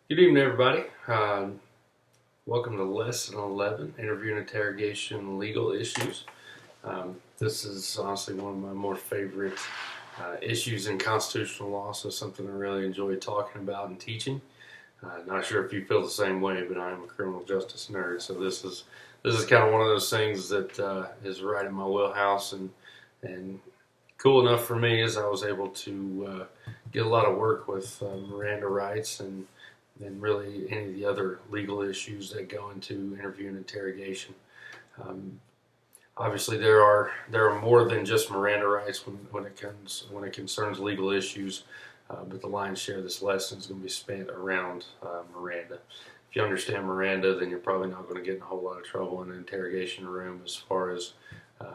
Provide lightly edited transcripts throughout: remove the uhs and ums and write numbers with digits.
Good evening, everybody. Welcome to Lesson 11, Interview and Interrogation Legal Issues. This is honestly one of my more favorite issues in constitutional law, so something I really enjoy talking about and teaching. Not sure if you feel the same way, but I am a criminal justice nerd, so this is kind of one of those things that is right in my wheelhouse, and cool enough for me is I was able to get a lot of work with Miranda rights and really any of the other legal issues that go into interview and interrogation. Um, Obviously, there are more than just Miranda rights when it concerns legal issues, but the lion's share of this lesson is going to be spent around Miranda. If you understand Miranda, then you're probably not going to get in a whole lot of trouble in an interrogation room as far as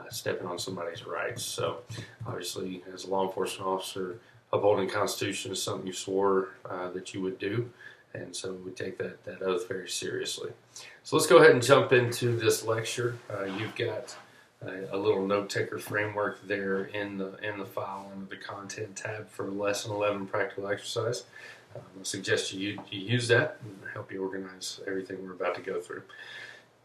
stepping on somebody's rights. So, obviously, as a law enforcement officer, upholding the Constitution is something you swore that you would do, and so we take that oath very seriously. So let's go ahead and jump into this lecture. You've got a little note taker framework there in the file under the content tab for lesson 11 practical exercise. I suggest you use that and help you organize everything we're about to go through.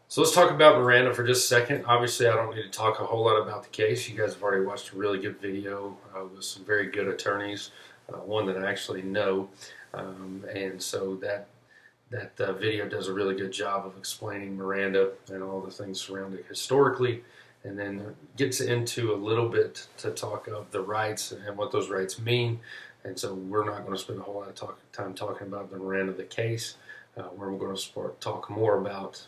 So let's talk about Miranda for just a second. Obviously, I don't need to talk a whole lot about the case. You guys have already watched a really good video with some very good attorneys, one that I actually know, and so that video does a really good job of explaining Miranda and all the things surrounding it historically, and then gets into a little bit to talk of the rights and what those rights mean. And so we're not going to spend a whole lot of time talking about the Miranda the case. Where we're going to talk more about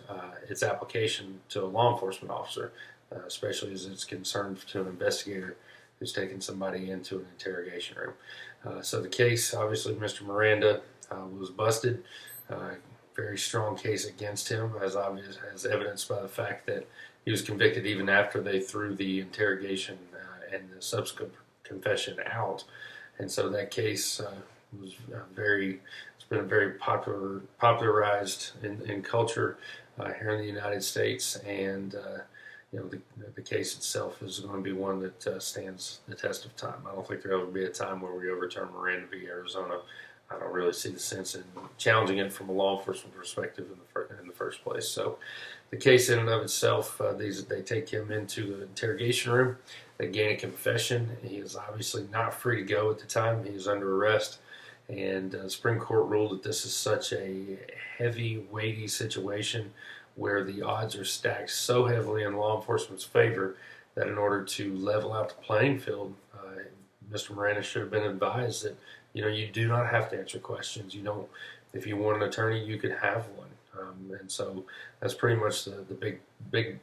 its application to a law enforcement officer, especially as it's concerned to an investigator who's taking somebody into an interrogation room. So the case, obviously, Mr. Miranda was busted. Very strong case against him, as evidenced by the fact that he was convicted even after they threw the interrogation and the subsequent confession out. And so that case was it's been very popularized in culture here in the United States, and the case itself is going to be one that stands the test of time. I don't think there'll ever be a time where we overturn Miranda v. Arizona. I don't really see the sense in challenging it from a law enforcement perspective in the first place. So the case in and of itself, they take him into the interrogation room. They gain a confession. He is obviously not free to go at the time. He is under arrest. And the Supreme Court ruled that this is such a heavy, weighty situation where the odds are stacked so heavily in law enforcement's favor that in order to level out the playing field, Mr. Miranda should have been advised that you do not have to answer questions. You don't. If you want an attorney, you could have one. And so that's pretty much the big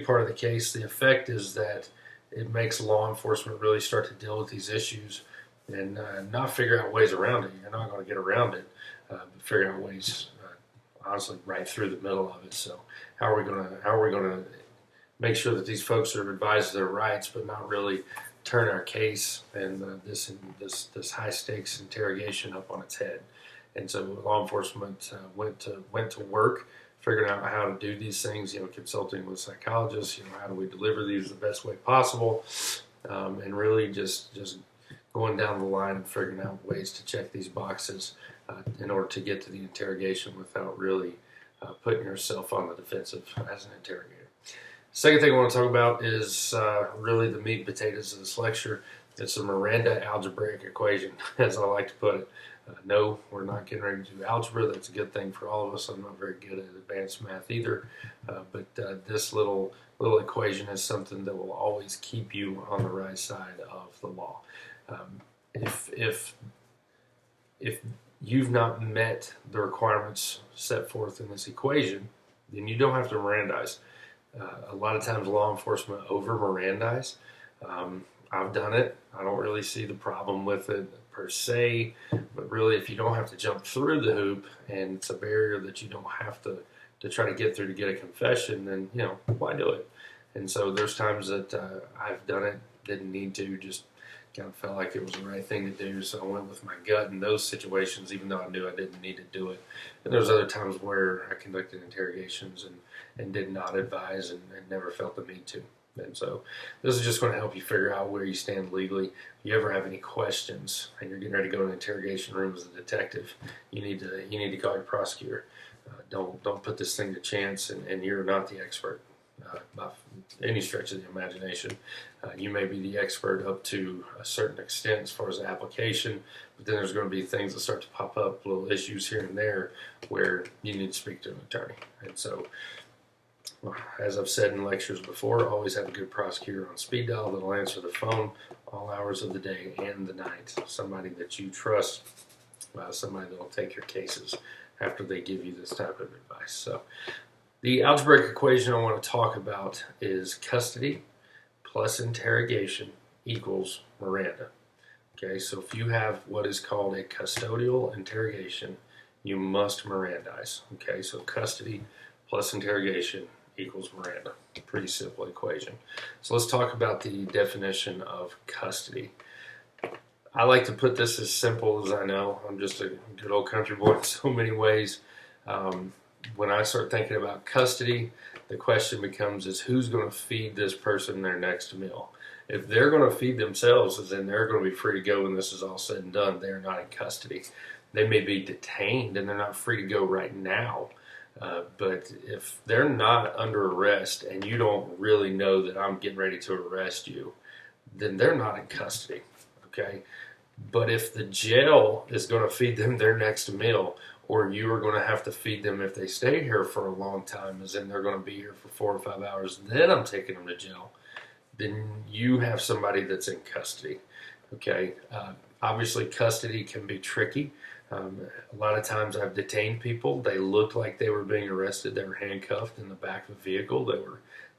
part of the case. The effect is that it makes law enforcement really start to deal with these issues and not figure out ways around it. You're not going to get around it, but figure out ways, honestly, right through the middle of it. So how are we going to make sure that these folks are advised of their rights, but not really turn our case and this high stakes interrogation up on its head? And so law enforcement went to work figuring out how to do these things. Consulting with psychologists. How do we deliver these the best way possible, and really just going down the line and figuring out ways to check these boxes in order to get to the interrogation without really putting yourself on the defensive as an interrogator. Second thing I want to talk about is really the meat and potatoes of this lecture. It's a Miranda algebraic equation, as I like to put it. No, we're not getting ready to do algebra. That's a good thing for all of us. I'm not very good at advanced math either, but this little equation is something that will always keep you on the right side of the law. If you've not met the requirements set forth in this equation, then you don't have to Mirandize. A lot of times law enforcement over Mirandize. I've done it. I don't really see the problem with it per se, but really if you don't have to jump through the hoop and it's a barrier that you don't have to try to get through to get a confession, then why do it? And so there's times that I've done it, didn't need to, just kind of felt like it was the right thing to do, so I went with my gut in those situations, even though I knew I didn't need to do it. And there's other times where I conducted interrogations and did not advise and never felt the need to. And so this is just going to help you figure out where you stand legally. If you ever have any questions and you're getting ready to go to an interrogation room as a detective, you need to call your prosecutor. Don't put this thing to chance, and you're not the expert by any stretch of the imagination. You may be the expert up to a certain extent as far as the application, but then there's going to be things that start to pop up, little issues here and there, where you need to speak to an attorney. And so, as I've said in lectures before, always have a good prosecutor on speed dial that'll answer the phone all hours of the day and the night. Somebody that you trust, somebody that'll take your cases after they give you this type of advice. So the algebraic equation I want to talk about is custody plus interrogation equals Miranda. Okay, so if you have what is called a custodial interrogation, you must Mirandize. Okay, so custody plus interrogation equals Miranda. Pretty simple equation. So let's talk about the definition of custody. I like to put this as simple as I know. I'm just a good old country boy in so many ways. When I start thinking about custody, the question becomes is who's going to feed this person their next meal? If they're going to feed themselves, then they're going to be free to go when this is all said and done. They're not in custody. They may be detained and they're not free to go right now. But if they're not under arrest and you don't really know that I'm getting ready to arrest you, then they're not in custody. Okay? But if the jail is going to feed them their next meal, or you are going to have to feed them if they stay here for a long time, as in they're going to be here for 4 or 5 hours, then I'm taking them to jail, then you have somebody that's in custody. Okay? Obviously, custody can be tricky. A lot of times I've detained people. They looked like they were being arrested. They were handcuffed in the back of a vehicle.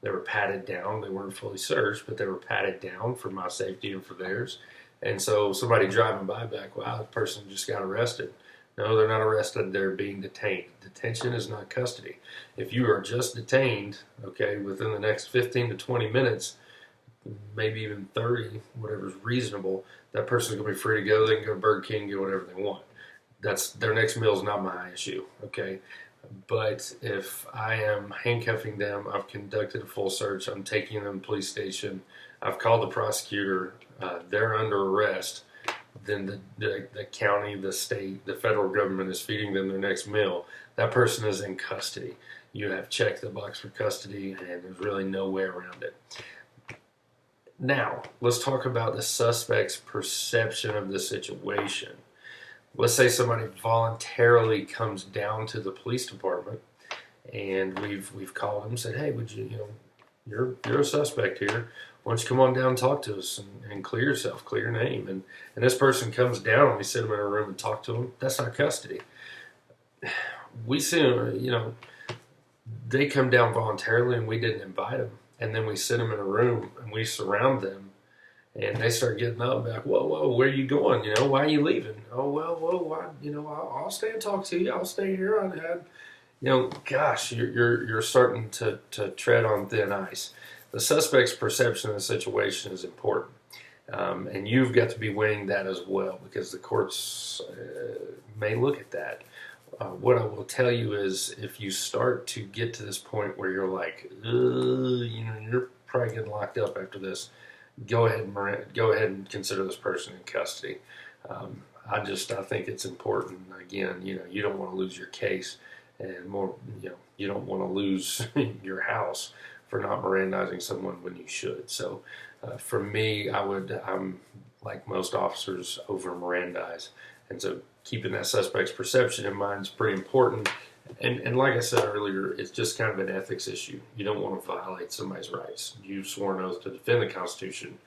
They were patted down. They weren't fully searched, but they were patted down for my safety and for theirs. And so somebody driving by back, wow, the person just got arrested. No, they're not arrested. They're being detained. Detention is not custody. If you are just detained, okay, within the next 15 to 20 minutes, maybe even 30, whatever's reasonable, that person's going to be free to go. They can go to Burger King and get whatever they want. That's their next meal is not my issue, okay? But if I am handcuffing them, I've conducted a full search, I'm taking them to the police station, I've called the prosecutor, they're under arrest, then the county, the state, the federal government is feeding them their next meal. That person is in custody. You have checked the box for custody, and there's really no way around it. Now, let's talk about the suspect's perception of the situation. Let's say somebody voluntarily comes down to the police department, and we've called them and said, hey, would you you're a suspect here. Why don't you come on down and talk to us and clear yourself, clear your name. And this person comes down and we sit them in a room and talk to them. That's not custody. We see them, they come down voluntarily and we didn't invite them. And then we sit them in a room and we surround them. And they start getting up and be like, whoa, where are you going? Why are you leaving? Oh, well, why? I'll stay and talk to you. I'll stay here. Gosh, you're starting to tread on thin ice. The suspect's perception of the situation is important. And you've got to be weighing that as well, because the courts may look at that. What I will tell you is if you start to get to this point where you're like, you're probably getting locked up after this, go ahead and consider this person in custody. I think it's important. Again, you don't want to lose your case, and more, you don't want to lose your house for not Mirandizing someone when you should. So, for me, I'm like most officers, over Mirandize, and so keeping that suspect's perception in mind is pretty important. And like I said earlier, it's just kind of an ethics issue. You don't want to violate somebody's rights. You've sworn oath to defend the Constitution,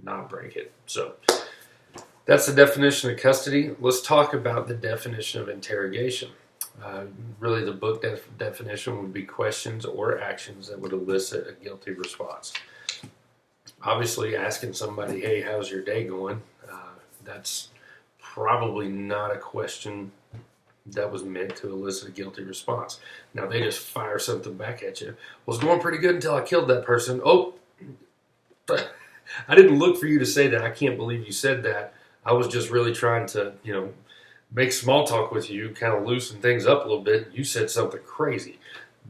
not break it. So that's the definition of custody. Let's talk about the definition of interrogation. Really, the book definition would be questions or actions that would elicit a guilty response. Obviously, asking somebody, hey, how's your day going? That's probably not a question that was meant to elicit a guilty response. Now, they just fire something back at you. Well, it's going pretty good until I killed that person. Oh, I didn't look for you to say that. I can't believe you said that. I was just really trying to, make small talk with you, kind of loosen things up a little bit. You said something crazy.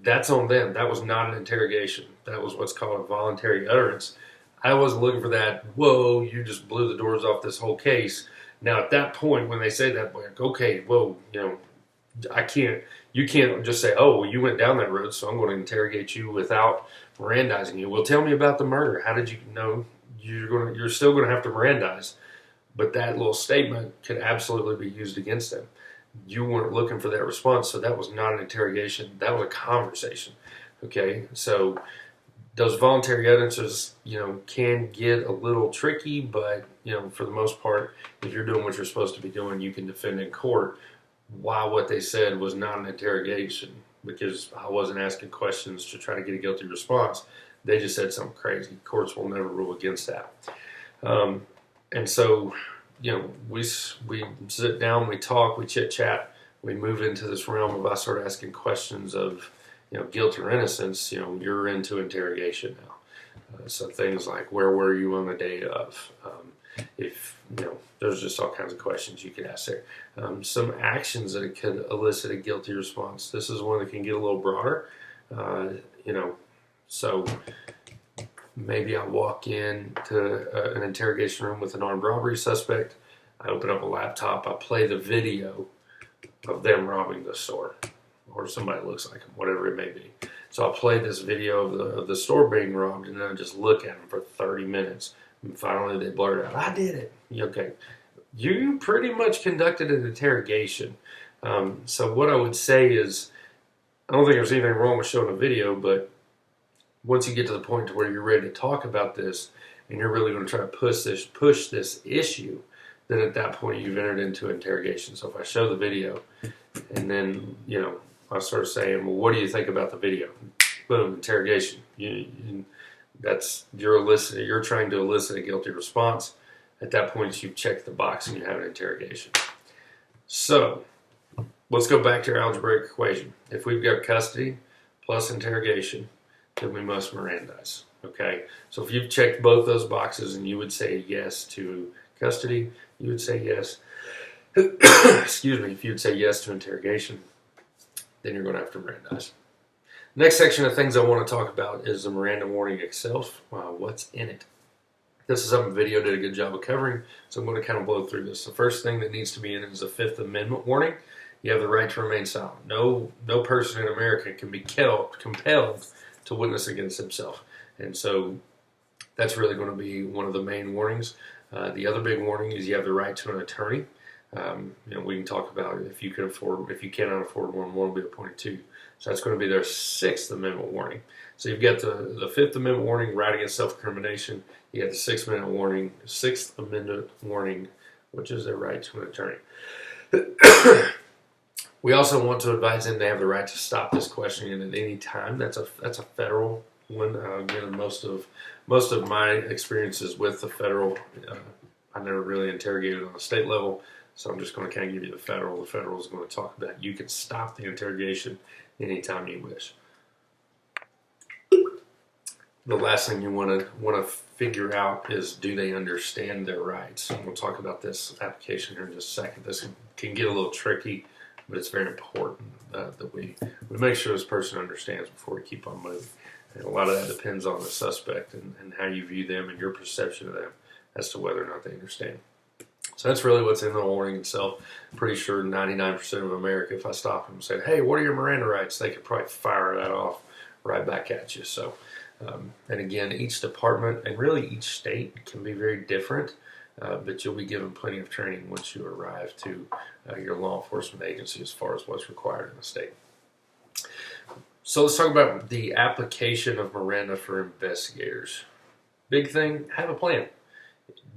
That's on them. That was not an interrogation. That was what's called a voluntary utterance. I wasn't looking for that. Whoa, you just blew the doors off this whole case. Now at that point, when they say that, like, okay, whoa, I can't. You can't just say, oh, well, you went down that road, so I'm going to interrogate you without Mirandizing you. Well, tell me about the murder. How did you know? You're still going to have to Mirandize, but that little statement could absolutely be used against them. You weren't looking for that response, so that was not an interrogation. That was a conversation. Okay, so those voluntary utterances, can get a little tricky, but for the most part, if you're doing what you're supposed to be doing, you can defend in court why what they said was not an interrogation, because I wasn't asking questions to try to get a guilty response. They just said something crazy. Courts will never rule against that. And so, we sit down, we talk, we chit chat, we move into this realm of I start asking questions of, guilt or innocence. You're into interrogation now. So things like, where were you on the day of? If there's just all kinds of questions you could ask there. Some actions that it could elicit a guilty response. This is one that can get a little broader. So maybe I walk into an interrogation room with an armed robbery suspect. I open up a laptop. I play the video of them robbing the store, or somebody looks like them, whatever it may be. So I'll play this video of the store being robbed, and then I just look at them for 30 minutes. And finally, they blurt out, "I did it." Okay, you pretty much conducted an interrogation. So what I would say is, I don't think there's anything wrong with showing a video, but once you get to the point to where you're ready to talk about this, and you're really going to try to push this issue, then at that point you've entered into interrogation. So if I show the video, and then I start saying, "Well, what do you think about the video?" Boom, interrogation. You're trying to elicit a guilty response. At that point, you've checked the box and you have an interrogation. So let's go back to our algebraic equation. If we've got custody plus interrogation, then we must Mirandize. Okay, so if you've checked both those boxes and you would say yes to custody, you would say yes. Excuse me. If you'd say yes to interrogation, then you're going to have to Mirandize. Next section of things I want to talk about is the Miranda warning itself. What's in it? This is something video did a good job of covering, so I'm going to kind of blow through this. The first thing that needs to be in it is the Fifth Amendment warning. You have the right to remain silent. No person in America can be compelled to witness against himself. And so that's really going to be one of the main warnings. The other big warning is you have the right to an attorney. We can talk about if you cannot afford one will be appointed to you. So that's going to be their Sixth Amendment warning. So you've got the Fifth Amendment warning, right against self-incrimination. You have the Sixth Amendment warning, which is their right to an attorney. We also want to advise them they have the right to stop this questioning at any time. That's a federal one. Again, most of my experiences with the federal, I never really interrogated on a state level. So I'm just going to kind of give you the federal. The federal is going to talk about you can stop the interrogation anytime you wish. The last thing you want to figure out is, do they understand their rights? And we'll talk about this application here in just a second. This can get a little tricky, but it's very important that we make sure this person understands before we keep on moving. And a lot of that depends on the suspect and how you view them and your perception of them as to whether or not they understand. So that's really what's in the warning itself. I'm pretty sure 99% of America, if I stop them and say, "Hey, what are your Miranda rights?" they could probably fire that off right back at you. So, and again, each department and really each state can be very different, but you'll be given plenty of training once you arrive to your law enforcement agency as far as what's required in the state. So let's talk about the application of Miranda for investigators. Big thing, have a plan.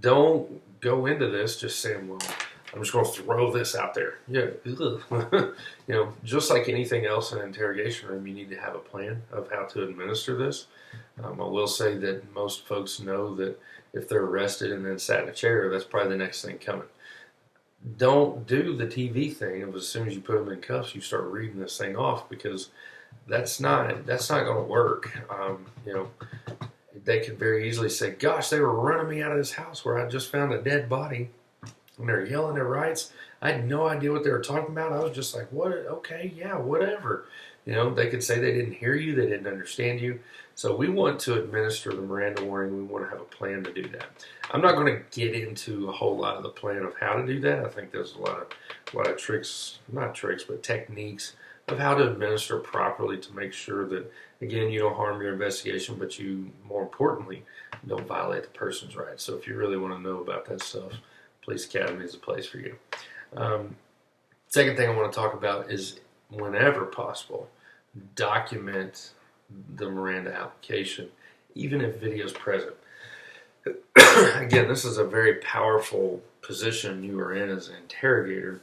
Don't go into this just saying, "Well, I'm just going to throw this out there." Yeah, just like anything else in an interrogation room, you need to have a plan of how to administer this. I will say that most folks know that if they're arrested and then sat in a chair, that's probably the next thing coming. Don't do the TV thing of as soon as you put them in cuffs, you start reading this thing off, because that's not going to work. They could very easily say, "Gosh, they were running me out of this house where I just found a dead body." when they're yelling their rights, I had no idea what they were talking about. I was just like, what? Okay, yeah, whatever. They could say they didn't hear you, they didn't understand you. So we want to administer the Miranda warning. We want to have a plan to do that. I'm not going to get into a whole lot of the plan of how to do that. I think there's a lot of tricks, not tricks, but techniques of how to administer properly to make sure that, again, you don't harm your investigation, but you, more importantly, don't violate the person's rights. So if you really want to know about that stuff, Police Academy is a place for you. Second thing I want to talk about is, whenever possible, document the Miranda application, even if video is present. Again, this is a very powerful position you are in as an interrogator.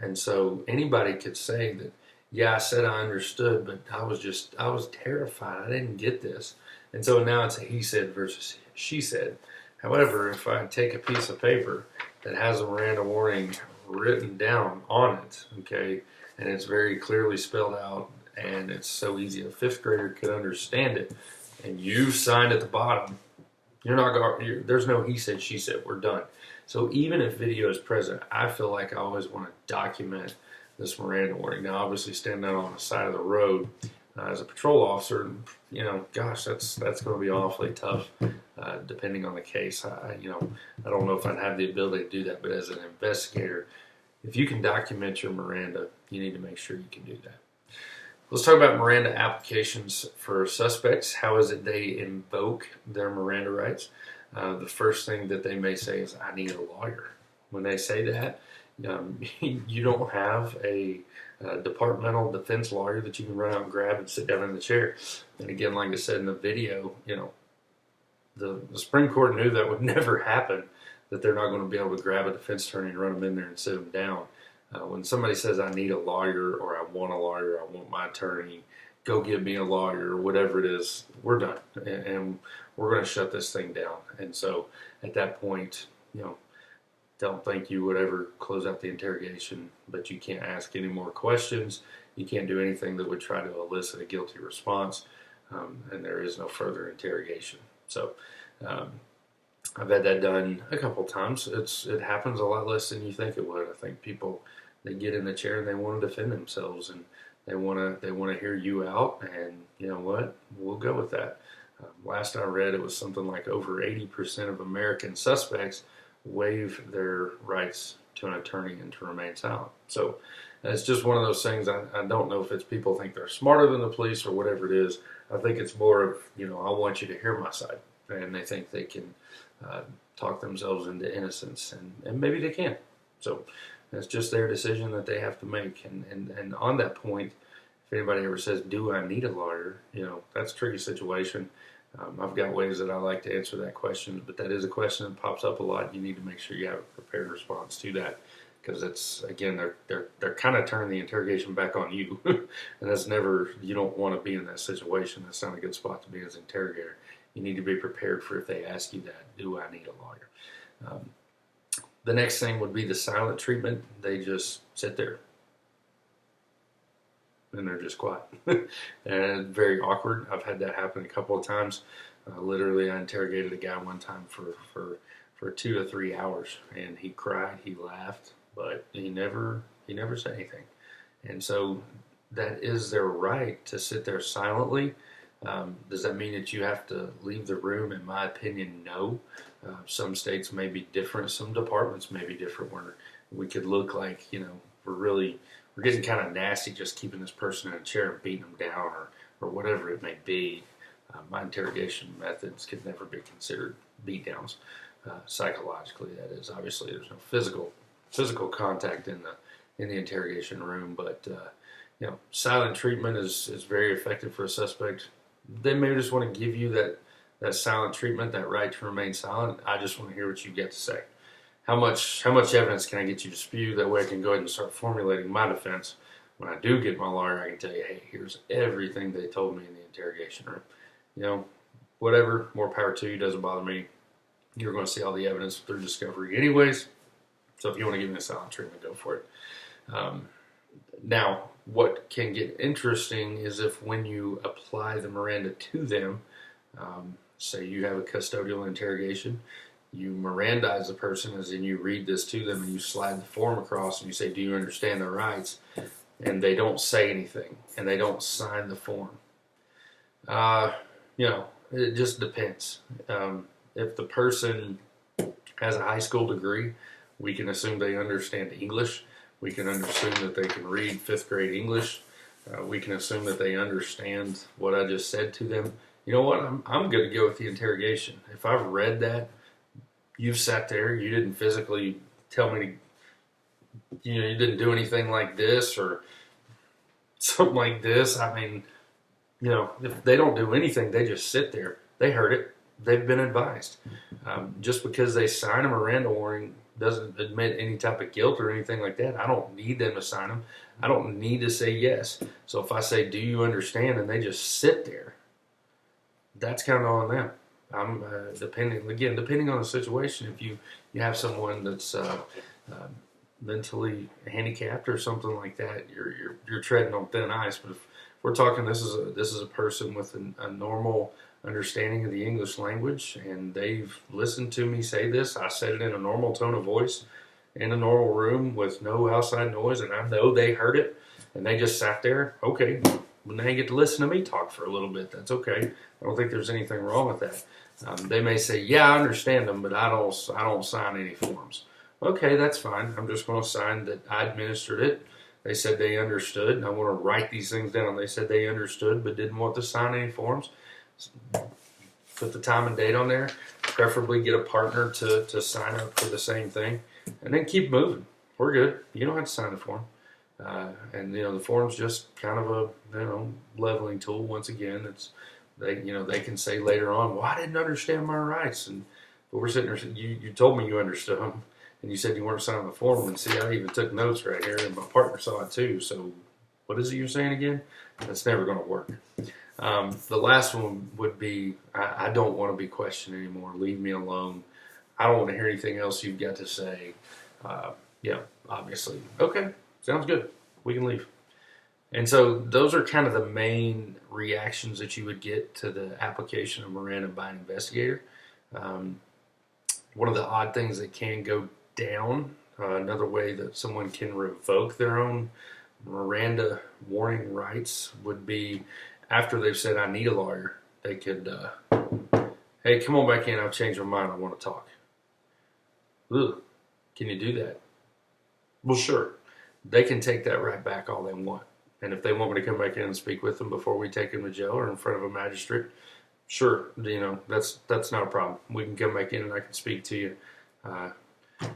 And so anybody could say that, yeah, I said I understood, but I was terrified. I didn't get this. And so now it's a he said versus she said. However, if I take a piece of paper that has a Miranda warning written down on it, okay, and it's very clearly spelled out, and it's so easy a fifth grader could understand it, and you signed at the bottom, there's no he said, she said, we're done. So even if video is present, I feel like I always want to document this Miranda warning. Now, obviously, standing out on the side of the road as a patrol officer, gosh, that's going to be awfully tough, depending on the case. I don't know if I'd have the ability to do that, but as an investigator, if you can document your Miranda, you need to make sure you can do that. Let's talk about Miranda applications for suspects. How is it they invoke their Miranda rights? The first thing that they may say is, I need a lawyer. When they say that, you don't have a departmental defense lawyer that you can run out and grab and sit down in the chair. And again, like I said in the video, the Supreme Court knew that would never happen, that they're not going to be able to grab a defense attorney and run them in there and sit them down. When somebody says, I need a lawyer, or I want a lawyer, I want my attorney, go get me a lawyer, or whatever it is, we're done. And we're going to shut this thing down. And so at that point, don't think you would ever close out the interrogation, but you can't ask any more questions. You can't do anything that would try to elicit a guilty response, and there is no further interrogation. So I've had that done a couple times. It happens a lot less than you think it would. I think people, they get in the chair and they want to defend themselves, and they want to hear you out, and you know what? We'll go with that. Last I read, it was something like over 80% of American suspects waive their rights to an attorney and to remain silent. So it's just one of those things. I don't know if it's people think they're smarter than the police or whatever it is. I think it's more of, I want you to hear my side, and they think they can talk themselves into innocence, and maybe they can. So that's just their decision that they have to make. And on that point, if anybody ever says, do I need a lawyer? That's a tricky situation. I've got ways that I like to answer that question, but that is a question that pops up a lot. You need to make sure you have a prepared response to that, because it's, again, they're kind of turning the interrogation back on you, and that's never, you don't want to be in that situation. That's not a good spot to be as an interrogator. You need to be prepared for if they ask you that, do I need a lawyer? The next thing would be the silent treatment. They just sit there, and they're just quiet. And very awkward. I've had that happen a couple of times. Literally, I interrogated a guy one time for 2 to 3 hours, and he cried, he laughed, but he never said anything. And so that is their right to sit there silently. Does that mean that you have to leave the room? In my opinion, no. Some states may be different. Some departments may be different, where we could look like, we're getting kind of nasty just keeping this person in a chair and beating them down, or whatever it may be. My interrogation methods could never be considered beatdowns, psychologically, that is. Obviously, there's no physical contact in the interrogation room, but silent treatment is very effective for a suspect. They may just want to give you that silent treatment, that right to remain silent. I just want to hear what you get to say. How much evidence can I get you to spew? That way I can go ahead and start formulating my defense. When I do get my lawyer, I can tell you, hey, here's everything they told me in the interrogation room. Whatever, more power to you, doesn't bother me. You're going to see all the evidence through discovery anyways. So if you want to give me a silent treatment, go for it. Now, what can get interesting is if when you apply the Miranda to them, say you have a custodial interrogation, You Mirandize the person, as in you read this to them and you slide the form across and you say, do you understand their rights? And they don't say anything and they don't sign the form. You know, it just depends. If the person has a high school degree, we can assume they understand English. We can assume that they can read fifth grade English. We can assume that they understand what I just said to them. You know what? I'm going to go with the interrogation. If I've read that, you've sat there, you didn't physically tell me to, you know, you didn't do anything like this or something like this. I mean, you know, if they don't do anything, they just sit there. They heard it. They've been advised. Just because they sign a Miranda warning doesn't admit any type of guilt or anything like that. I don't need them to sign them. I don't need to say yes. So if I say, do you understand? And they just sit there, that's kind of on them. I'm depending on the situation. If you have someone that's mentally handicapped or something like that, you're treading on thin ice. But if we're talking, this is a person with a normal understanding of the English language, and they've listened to me say this. I said it in a normal tone of voice, in a normal room with no outside noise, and I know they heard it, and they just sat there. Okay, well, now you get to listen to me talk for a little bit. That's okay. I don't think there's anything wrong with that. They may say, "Yeah, I understand them, but I don't sign any forms." Okay, that's fine. I'm just going to sign that I administered it. They said they understood, and I want to write these things down. They said they understood, but didn't want to sign any forms. Put the time and date on there. Preferably get a partner to sign up for the same thing, and then keep moving. We're good. You don't have to sign the form. And you know, the form's just kind of a leveling tool. Once again, they can say later on, "Well, I didn't understand my rights," but we're sitting there. You told me you understood them, and you said you weren't signing the form. And see, I even took notes right here, and my partner saw it too. So, what is it you're saying again? That's never going to work. The last one would be, I don't want to be questioned anymore. Leave me alone. I don't want to hear anything else you've got to say. Yeah, obviously. Okay, sounds good. We can leave. And so those are kind of the main reactions that you would get to the application of Miranda by an investigator. One of the odd things that can go down, another way that someone can revoke their own Miranda warning rights would be after they've said, "I need a lawyer," they could, "Hey, come on back in. I've changed my mind. I want to talk." Ugh, can you do that? Well, sure. They can take that right back all they want. And if they want me to come back in and speak with them before we take them to jail or in front of a magistrate, sure, that's not a problem. We can come back in and I can speak to you.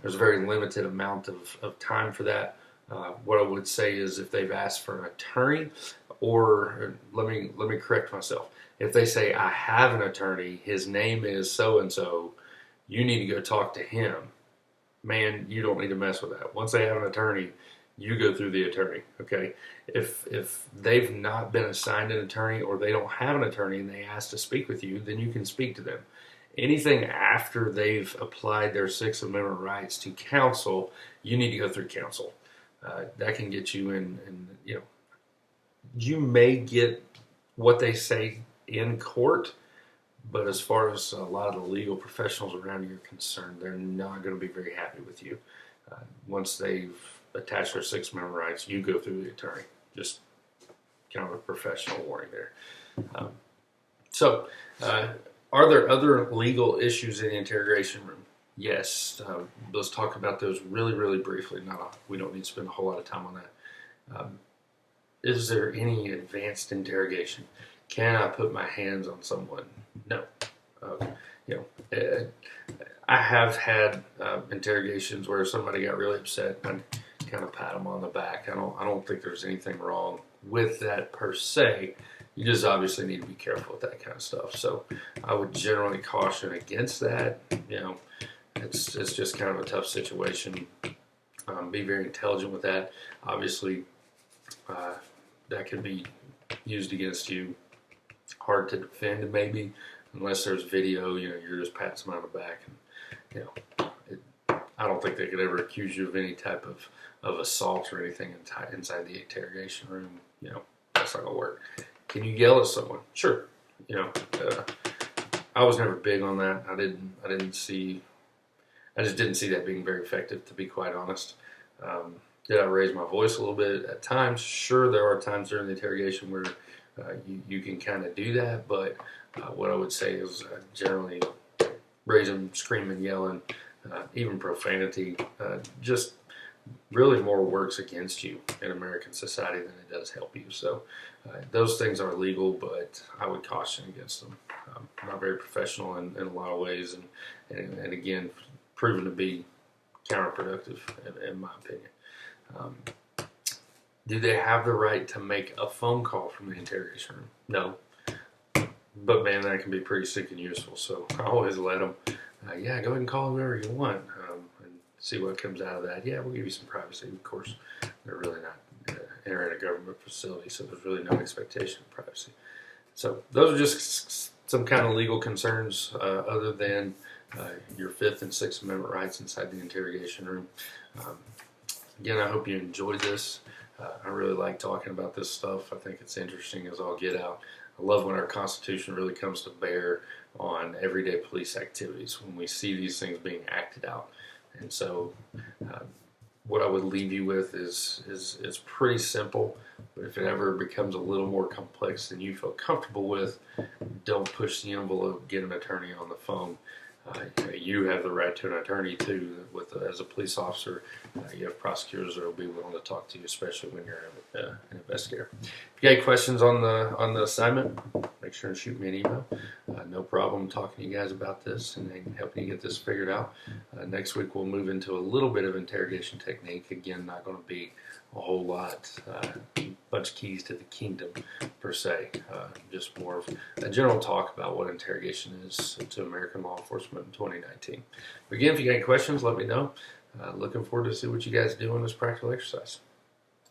There's a very limited amount of time for that. What I would say is if they've asked for an attorney, or let me correct myself. If they say, "I have an attorney, his name is so-and-so, you need to go talk to him," man, you don't need to mess with that. Once they have an attorney, you go through the attorney, okay? If they've not been assigned an attorney or they don't have an attorney and they ask to speak with you, then you can speak to them. Anything after they've applied their Sixth Amendment rights to counsel, you need to go through counsel. That can get you in, you may get what they say in court, but as far as a lot of the legal professionals around you are concerned, they're not going to be very happy with you. Once they've attached their Sixth Amendment rights, you go through the attorney. Just kind of a professional warning there. Are there other legal issues in the interrogation room? Yes. Let's talk about those really, really briefly. We don't need to spend a whole lot of time on that. Is there any advanced interrogation? Can I put my hands on someone? No. I have had interrogations where somebody got really upset and I kind of pat them on the back. I don't think there's anything wrong with that per se. You just obviously need to be careful with that kind of stuff. So I would generally caution against that. It's just kind of a tough situation. Be very intelligent with that. Obviously, that could be used against you. Hard to defend, maybe, unless there's video. You're just patting them on the back, and I don't think they could ever accuse you of any type of assault or anything inside the interrogation room. That's not gonna work. Can you yell at someone? Sure. I was never big on that. I didn't see I just didn't see that being very effective, to be quite honest. Did I raise my voice a little bit at times? Sure, there are times during the interrogation where you can kind of do that, but what I would say is generally raising, screaming, yelling, even profanity, just really more works against you in American society than it does help you. So those things are legal, but I would caution against them. Not very professional in a lot of ways, and again, proven to be counterproductive in my opinion. Do they have the right to make a phone call from the interrogation room? No. But man, that can be pretty sick and useful. So I always let them, yeah, go ahead and call whoever you want and see what comes out of that. Yeah, we'll give you some privacy. Of course, they're really not entering a government facility, so there's really no expectation of privacy. So those are just some kind of legal concerns other than your Fifth and Sixth Amendment rights inside the interrogation room. Again, I hope you enjoyed this. I really like talking about this stuff. I think it's interesting as all get out. I love when our Constitution really comes to bear on everyday police activities, when we see these things being acted out. And so what I would leave you with is pretty simple, but if it ever becomes a little more complex than you feel comfortable with, don't push the envelope, get an attorney on the phone. You have the right to an attorney too. As a police officer, you have prosecutors that will be willing to talk to you, especially when you're an investigator. If you got any questions on the assignment, make sure and shoot me an email. No problem talking to you guys about this and helping you get this figured out. Next week we'll move into a little bit of interrogation technique. Again, not going to be a whole lot, bunch of keys to the kingdom per se. Just more of a general talk about what interrogation is to American law enforcement in 2019. But again, if you got any questions, let me know. Looking forward to see what you guys do on this practical exercise.